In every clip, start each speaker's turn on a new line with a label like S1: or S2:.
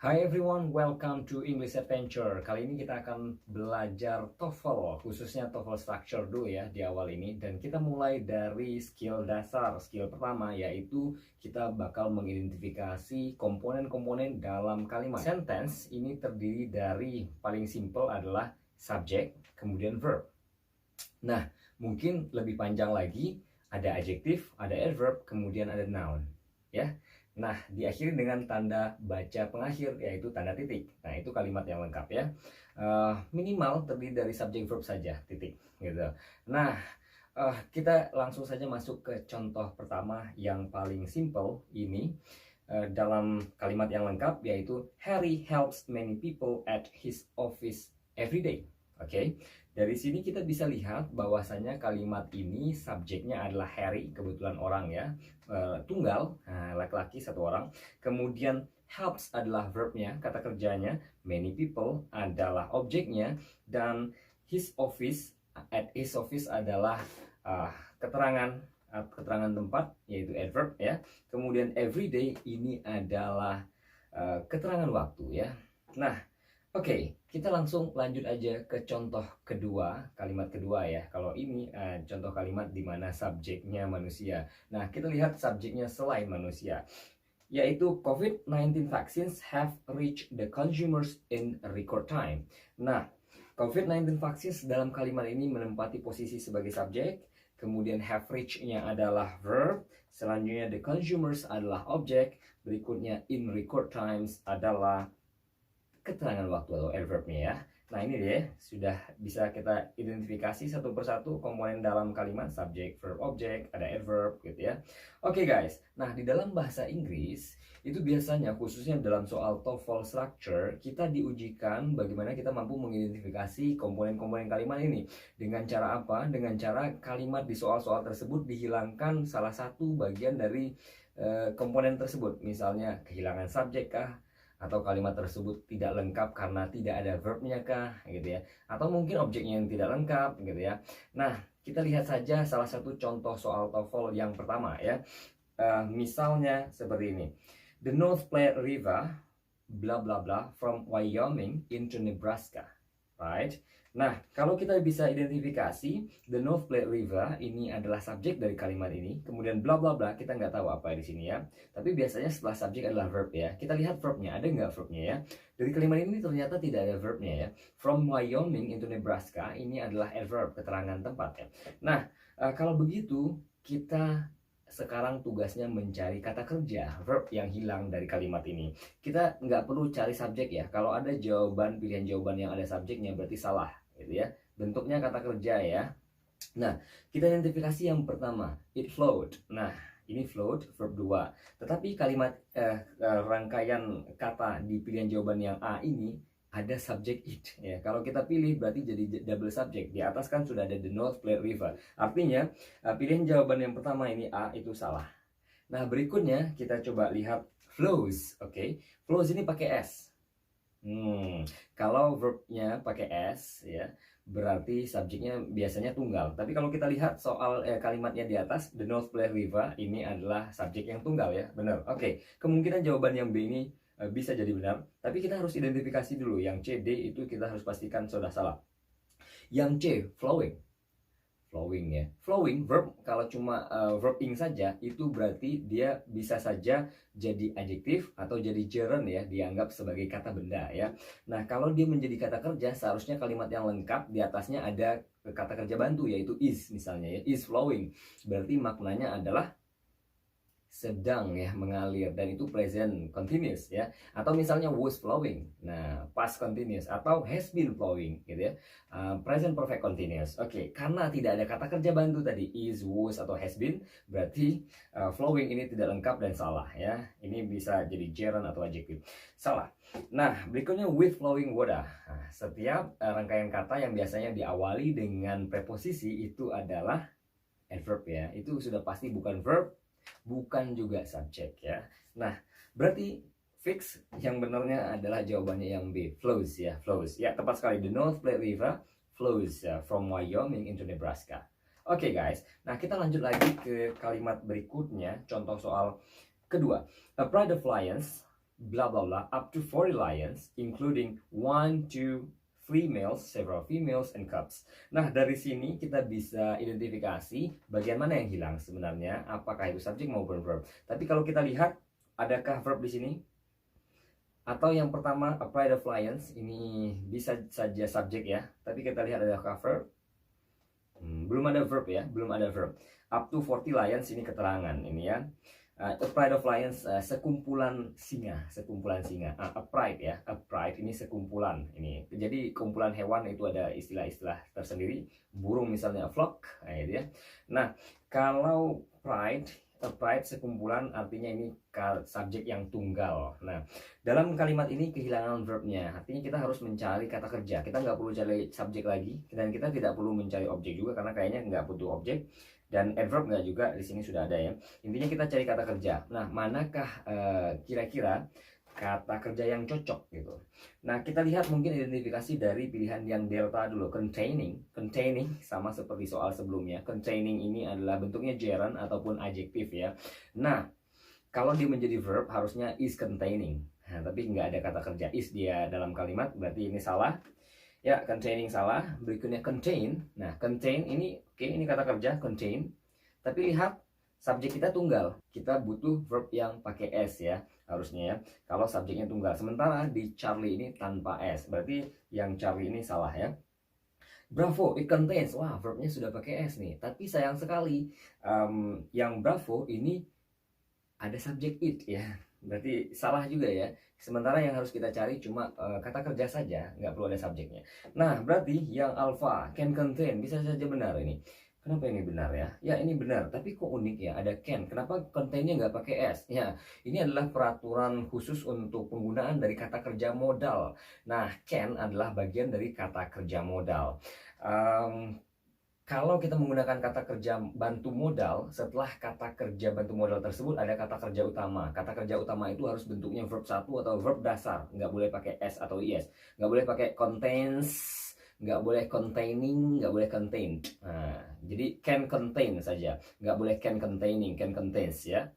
S1: Hi everyone, welcome to English Adventure. Kali ini kita akan belajar TOEFL, khususnya TOEFL Structure dulu ya di awal ini. Dan kita mulai dari skill dasar. Skill pertama yaitu kita bakal mengidentifikasi komponen-komponen dalam kalimat. Sentence ini terdiri dari paling simple adalah subject, kemudian verb. Nah, mungkin lebih panjang lagi, ada adjektif, ada adverb, kemudian ada noun. Ya. Nah, diakhiri dengan tanda baca pengakhir, yaitu tanda titik. Nah, itu kalimat yang lengkap ya. Minimal terdiri dari subject verb saja, titik. Gitu. Nah, kita langsung saja masuk ke contoh pertama yang paling simple ini. Dalam kalimat yang lengkap, yaitu Harry helps many people at his office every day. Oke, dari sini kita bisa lihat bahwasanya kalimat ini subjeknya adalah Harry, kebetulan orang ya, tunggal, laki-laki satu orang. Kemudian helps adalah verbnya, kata kerjanya. Many people adalah objeknya, dan his office, at his office adalah keterangan tempat, yaitu adverb ya. Kemudian everyday ini adalah keterangan waktu ya. Nah, oke, kita langsung lanjut aja ke contoh kedua, kalimat kedua ya. Kalau ini contoh kalimat di mana subjeknya manusia. Nah, kita lihat subjeknya selain manusia, yaitu COVID-19 vaccines have reached the consumers in record time. Nah, COVID-19 vaccines dalam kalimat ini menempati posisi sebagai subjek, kemudian have reached-nya adalah verb, selanjutnya the consumers adalah objek, berikutnya in record times adalah keterangan waktu atau adverbnya ya. Nah, ini dia sudah bisa kita identifikasi satu persatu komponen dalam kalimat subjek, verb, objek, ada adverb gitu ya. Oke guys, nah di dalam bahasa Inggris itu biasanya khususnya dalam soal TOEFL structure kita diujikan bagaimana kita mampu mengidentifikasi komponen-komponen kalimat ini. Dengan cara apa? Dengan cara kalimat di soal-soal tersebut dihilangkan salah satu bagian dari komponen tersebut. Misalnya kehilangan subjek kah? Atau kalimat tersebut tidak lengkap karena tidak ada verbnya kah gitu ya, atau mungkin objeknya yang tidak lengkap gitu ya. Nah, kita lihat saja salah satu contoh soal TOEFL yang pertama ya. Misalnya seperti ini, the North Platte River bla bla bla from Wyoming into Nebraska, right? Nah, kalau kita bisa identifikasi the North Platte River ini adalah subjek dari kalimat ini, kemudian bla bla bla kita nggak tahu apa di sini ya. Tapi biasanya setelah subjek adalah verb ya. Kita lihat verbnya, ada nggak verbnya ya? Dari kalimat ini ternyata tidak ada verbnya ya. From Wyoming into Nebraska ini adalah adverb, keterangan tempat ya. Nah, kalau begitu kita sekarang tugasnya mencari kata kerja, verb yang hilang dari kalimat ini. Kita nggak perlu cari subjek ya. Kalau ada jawaban, pilihan jawaban yang ada subjeknya berarti salah gitu ya. Bentuknya kata kerja ya. Nah, kita identifikasi yang pertama, it flowed. Nah, ini flowed, verb 2. Tetapi kalimat rangkaian kata di pilihan jawaban yang A ini ada subjek it ya. Kalau kita pilih berarti jadi double subject. Di atas kan sudah ada the North Platte River. Artinya pilihan jawaban yang pertama ini A itu salah. Nah, berikutnya kita coba lihat flows. Oke. Flows ini pakai S. Kalau verbnya pakai S ya, berarti subjeknya biasanya tunggal. Tapi kalau kita lihat soal kalimatnya di atas, the North Platte River ini adalah subjek yang tunggal ya, benar. Oke, kemungkinan jawaban yang B ini bisa jadi benar. Tapi kita harus identifikasi dulu, yang C, D itu kita harus pastikan sudah salah. Yang C, flowing. Flowing ya. Flowing verb kalau cuma verb ing saja itu berarti dia bisa saja jadi adjektif atau jadi gerund ya, dianggap sebagai kata benda ya. Nah, kalau dia menjadi kata kerja seharusnya kalimat yang lengkap di atasnya ada kata kerja bantu yaitu is misalnya ya. Is flowing. Berarti maknanya adalah sedang ya mengalir, dan itu present continuous ya. Atau misalnya was flowing, nah past continuous, atau has been flowing gitu ya, present perfect continuous. Oke, karena tidak ada kata kerja bantu tadi is, was, atau has been, berarti flowing ini tidak lengkap dan salah ya. Ini bisa jadi gerund atau adjective, salah. Nah, berikutnya with flowing water. Nah, setiap rangkaian kata yang biasanya diawali dengan preposisi itu adalah adverb ya. Itu sudah pasti bukan verb, bukan juga subjek ya. Nah, berarti fix yang benarnya adalah jawabannya yang B, flows ya, flows. Ya, tepat sekali. The North Platte River flows from Wyoming into Nebraska. Oke guys, nah kita lanjut lagi ke kalimat berikutnya, contoh soal kedua. A pride of lions blah blah blah up to 40 lions including 1, 2, 3 males, several females, and cubs. Nah, dari sini kita bisa identifikasi bagian mana yang hilang sebenarnya, apakah itu subjek maupun verb. Tapi kalau kita lihat, adakah verb di sini? Atau yang pertama, a pride of lions, ini bisa saja subjek ya. Tapi kita lihat adakah verb? Belum ada verb ya, belum ada verb. Up to 40 lions ini keterangan ini ya. A pride of lions, sekumpulan singa, sekumpulan singa. A pride ya, a pride ini sekumpulan ini. Jadi kumpulan hewan itu ada istilah-istilah tersendiri. Burung misalnya a flock, nah itu ya. Nah, kalau pride, a pride sekumpulan artinya ini subjek yang tunggal. Nah, dalam kalimat ini kehilangan verbnya. Artinya kita harus mencari kata kerja. Kita nggak perlu cari subjek lagi dan kita tidak perlu mencari objek juga karena kayaknya nggak butuh objek. Dan adverb nggak juga, di sini sudah ada ya. Intinya kita cari kata kerja. Nah, manakah kira-kira kata kerja yang cocok gitu. Nah, kita lihat mungkin identifikasi dari pilihan yang delta dulu. Containing, containing sama seperti soal sebelumnya. Containing ini adalah bentuknya gerund ataupun adjektif ya. Nah, kalau dia menjadi verb harusnya is containing. Nah, tapi nggak ada kata kerja is dia dalam kalimat, berarti ini salah. Ya, containing salah. Berikutnya contain. Nah, contain ini oke, ini kata kerja contain. Tapi lihat subjek kita tunggal. Kita butuh verb yang pakai s ya, harusnya ya. Kalau subjeknya tunggal. Sementara di Charlie ini tanpa s. Berarti yang Charlie ini salah ya. Bravo, it contains. Wah, verbnya sudah pakai s nih. Tapi sayang sekali yang bravo ini ada subjek it ya. Berarti salah juga ya. Sementara yang harus kita cari cuma kata kerja saja, nggak perlu ada subjeknya. Nah, berarti yang alpha, can contain, bisa saja benar ini. Kenapa ini benar ya? Ya, ini benar, tapi kok unik ya, ada can. Kenapa containnya nggak pakai s? Ya, ini adalah peraturan khusus untuk penggunaan dari kata kerja modal. Nah, can adalah bagian dari kata kerja modal. Kalau kita menggunakan kata kerja bantu modal, setelah kata kerja bantu modal tersebut ada kata kerja utama. Kata kerja utama itu harus bentuknya verb 1 atau verb dasar. Nggak boleh pakai s atau is. Nggak boleh pakai contains, nggak boleh containing, nggak boleh contained. Nah, jadi can contain saja. Nggak boleh can containing, can contains ya.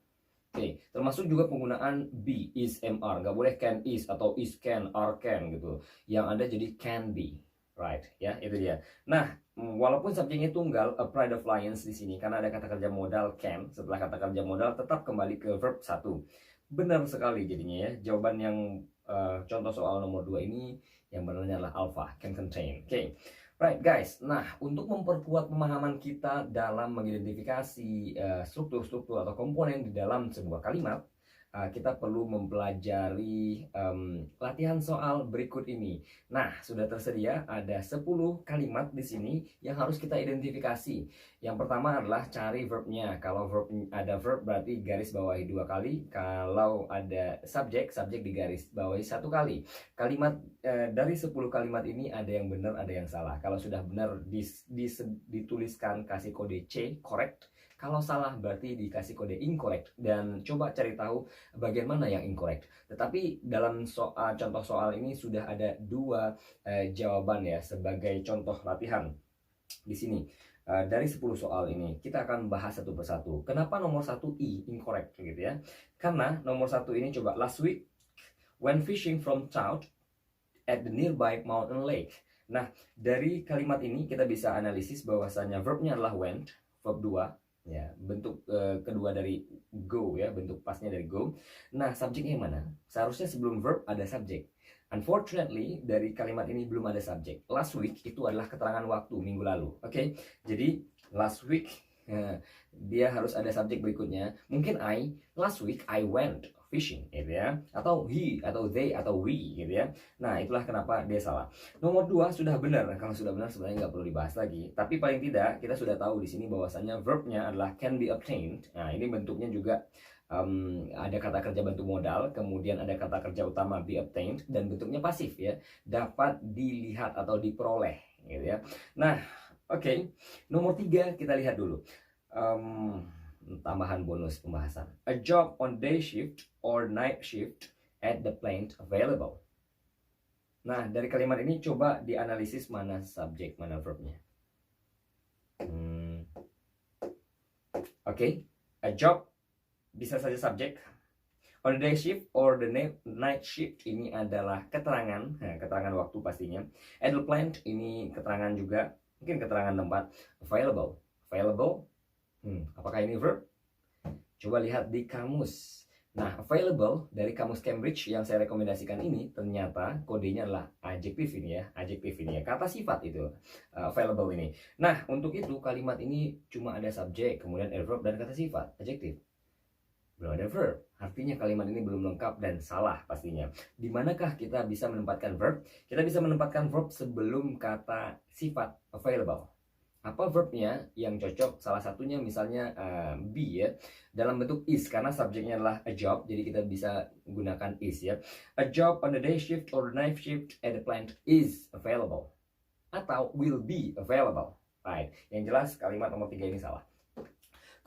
S1: Oke, termasuk juga penggunaan be, is, mr. Nggak boleh can is atau is can, are can gitu. Yang ada jadi can be. Right, ya, itu dia. Nah, walaupun subjeknya tunggal, a pride of lions di sini karena ada kata kerja modal can, setelah kata kerja modal tetap kembali ke verb 1. Benar sekali jadinya ya. Jawaban yang contoh soal nomor 2 ini yang benarnya adalah alpha, can contain. Oke. Right, guys. Nah, untuk memperkuat pemahaman kita dalam mengidentifikasi struktur-struktur atau komponen di dalam sebuah kalimat, kita perlu mempelajari latihan soal berikut ini. Nah, sudah tersedia ada 10 kalimat di sini yang harus kita identifikasi. Yang pertama adalah cari verbnya. Kalau ada verb berarti garis bawahi 2 kali. Kalau ada subjek, subjek digaris bawahi 1 kali. Kalimat dari 10 kalimat ini ada yang benar, ada yang salah. Kalau sudah benar dituliskan kasih kode C, correct. Kalau salah berarti dikasih kode incorrect dan coba cari tahu bagian mana yang incorrect. Tetapi dalam contoh soal ini sudah ada 2 jawaban ya sebagai contoh latihan di sini. Dari 10 soal ini kita akan bahas satu persatu. Kenapa nomor 1 I incorrect gitu ya? Karena nomor 1 ini coba last week when fishing from trout at the nearby mountain lake. Nah, dari kalimat ini kita bisa analisis bahwasanya verbnya adalah went, verb 2. Ya, bentuk kedua dari go ya, bentuk pasnya dari go. Nah, subjeknya mana? Seharusnya sebelum verb ada subjek. Unfortunately, dari kalimat ini belum ada subjek. Last week itu adalah keterangan waktu minggu lalu. Oke, jadi last week dia harus ada subjek berikutnya. Mungkin last week I went fishing gitu ya, atau he atau they atau we gitu ya. Nah, itulah kenapa dia salah. Nomor 2 sudah benar. Kalau sudah benar sebenarnya nggak perlu dibahas lagi, tapi paling tidak kita sudah tahu di sini bahwasannya verbnya adalah can be obtained. Nah, ini bentuknya juga ada kata kerja bantu modal, kemudian ada kata kerja utama be obtained, dan bentuknya pasif ya, dapat dilihat atau diperoleh gitu ya. Nah, oke. Nomor 3 kita lihat dulu. Tambahan bonus pembahasan. A job on day shift or night shift at the plant available. Nah, dari kalimat ini coba dianalisis mana subjek, mana verbnya. Oke, a job bisa saja subjek. On the day shift or the night shift ini adalah keterangan, keterangan waktu pastinya. At the plant ini keterangan juga, mungkin keterangan tempat. Available, available. Apakah ini verb? Coba lihat di kamus. Nah, available dari kamus Cambridge yang saya rekomendasikan ini ternyata kodenya adalah adjektif ini ya, kata sifat itu available ini. Nah, untuk itu kalimat ini cuma ada subjek, kemudian adverb dan kata sifat, adjektif. Belum ada verb, artinya kalimat ini belum lengkap dan salah pastinya. Di manakah kita bisa menempatkan verb? Kita bisa menempatkan verb sebelum kata sifat available. Apa verbnya yang cocok? Salah satunya misalnya be ya, dalam bentuk is karena subjeknya adalah a job, jadi kita bisa gunakan is ya. A job on the day shift or the night shift at the plant is available atau will be available. Right. Yang jelas kalimat nomor 3 ini salah.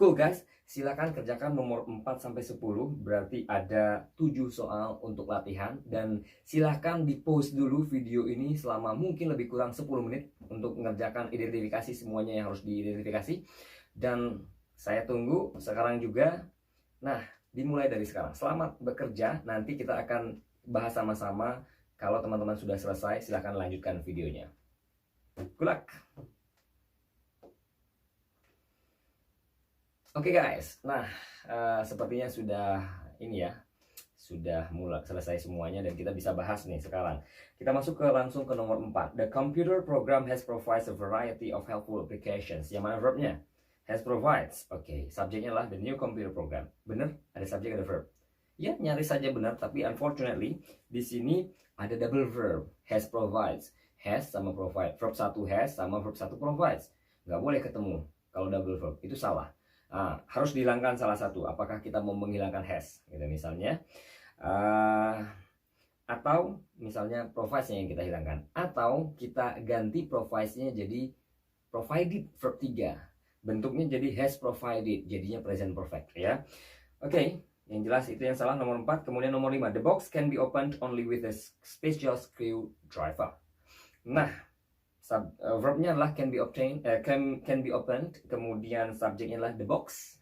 S1: Cool guys, silakan kerjakan nomor 4-10, berarti ada 7 soal untuk latihan. Dan silakan di pause dulu video ini selama mungkin lebih kurang 10 menit untuk mengerjakan identifikasi semuanya yang harus diidentifikasi. Dan saya tunggu sekarang juga. Nah, dimulai dari sekarang. Selamat bekerja, nanti kita akan bahas sama-sama. Kalau teman-teman sudah selesai, silakan lanjutkan videonya. Good luck! Oke guys, nah sepertinya sudah ini ya, sudah mulai selesai semuanya dan kita bisa bahas nih sekarang. Kita masuk langsung ke nomor 4. The computer program has provides a variety of helpful applications. Yang mana verbnya? Has provides. Oke, subjeknya lah the new computer program. Bener? Ada subjek ada verb. Ya, nyaris saja benar, tapi unfortunately di sini ada double verb. Has provides. Has sama provide. Verb 1 has sama verb 1 provides. Nggak boleh ketemu kalau double verb. Itu salah. Harus dihilangkan salah satu. Apakah kita mau menghilangkan has gitu misalnya, atau misalnya provides-nya yang kita hilangkan, atau kita ganti provides-nya jadi provided verb 3, bentuknya jadi has provided, jadinya present perfect ya. Oke, yang jelas itu yang salah nomor 4. Kemudian nomor 5, the box can be opened only with a special screwdriver. Nah, verbnya adalah can be obtained, can be opened, kemudian subjeknya adalah the box.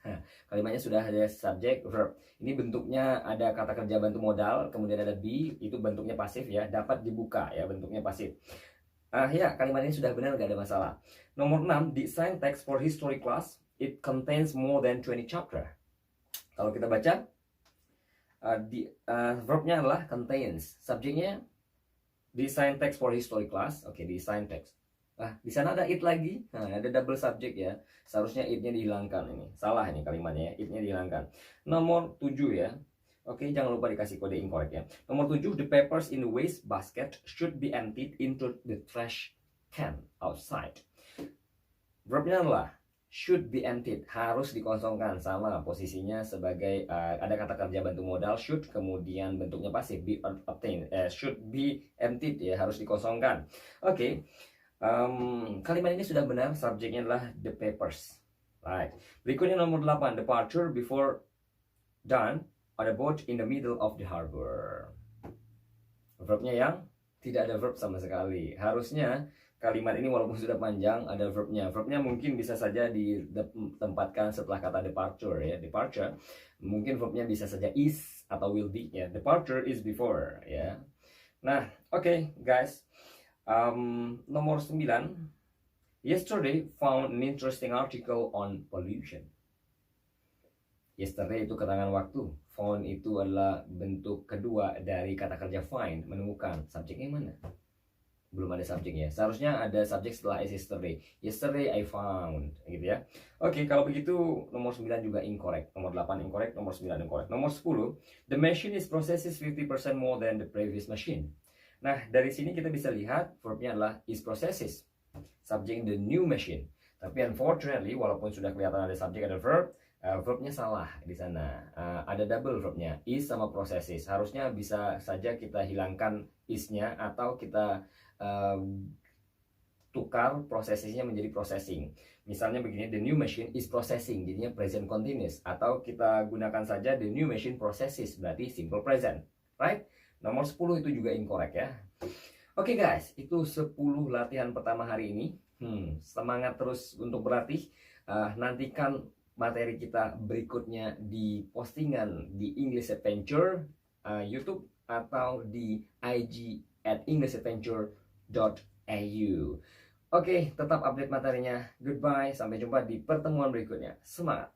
S1: Kalimatnya sudah ada subjek verb. Ini bentuknya ada kata kerja bantu modal, kemudian ada be, itu bentuknya pasif ya, dapat dibuka ya, bentuknya pasif. Ya, kalimat ini sudah benar, nggak ada masalah. Nomor 6, design text for history class, it contains more than 20 chapter. Kalau kita baca, verbnya adalah contains, subjeknya design text for history class. Oke, design text. Di sana ada it lagi. Ada double subject ya. Seharusnya it-nya dihilangkan ini. Salah ini kalimatnya ya. It-nya dihilangkan. Nomor 7 ya. Oke, jangan lupa dikasih kode incorrect ya. Nomor 7, the papers in the waste basket should be emptied into the trash can outside. Verbnya adalah should be emptied, harus dikosongkan, sama posisinya sebagai ada kata kerja bantu modal should, kemudian bentuknya pasif be obtained, should be emptied ya, harus dikosongkan. Oke. Kalimat ini sudah benar, subjeknya adalah the papers. Right. Berikutnya nomor 8, departure before dawn on a boat in the middle of the harbor. Verbnya yang tidak ada verb sama sekali. Harusnya kalimat ini walaupun sudah panjang ada verbnya. Verbnya mungkin bisa saja ditempatkan setelah kata departure ya. Departure mungkin verbnya bisa saja is atau will be ya. Departure is before ya. Nah, oke, guys. Nomor 9, yesterday found an interesting article on pollution. Yesterday itu keterangan waktu. Found itu adalah bentuk kedua dari kata kerja find, menemukan. Subjeknya mana? Belum ada subjeknya. Seharusnya ada subjek setelah yesterday. Yesterday I found, gitu ya. Oke, kalau begitu nomor 9 juga incorrect. Nomor 8 incorrect, nomor 9 incorrect. Nomor 10, the machine is processes 50% more than the previous machine. Nah, dari sini kita bisa lihat verbnya adalah is processes. Subject the new machine. Tapi unfortunately, walaupun sudah kelihatan ada subjek ada verb, verbnya salah di sana. Ada double verbnya, is sama processes. Harusnya bisa saja kita hilangkan is-nya atau kita tukar processesnya menjadi processing. Misalnya begini, the new machine is processing, jadinya present continuous. Atau kita gunakan saja the new machine processes, berarti simple present. Right? Nomor 10 itu juga incorrect ya. Oke guys, itu 10 latihan pertama hari ini. Semangat terus untuk berlatih. Nantikan materi kita berikutnya di postingan di English Adventure YouTube atau di IG @englishaventure.au. Oke, tetap update materinya. Goodbye, sampai jumpa di pertemuan berikutnya. Semangat!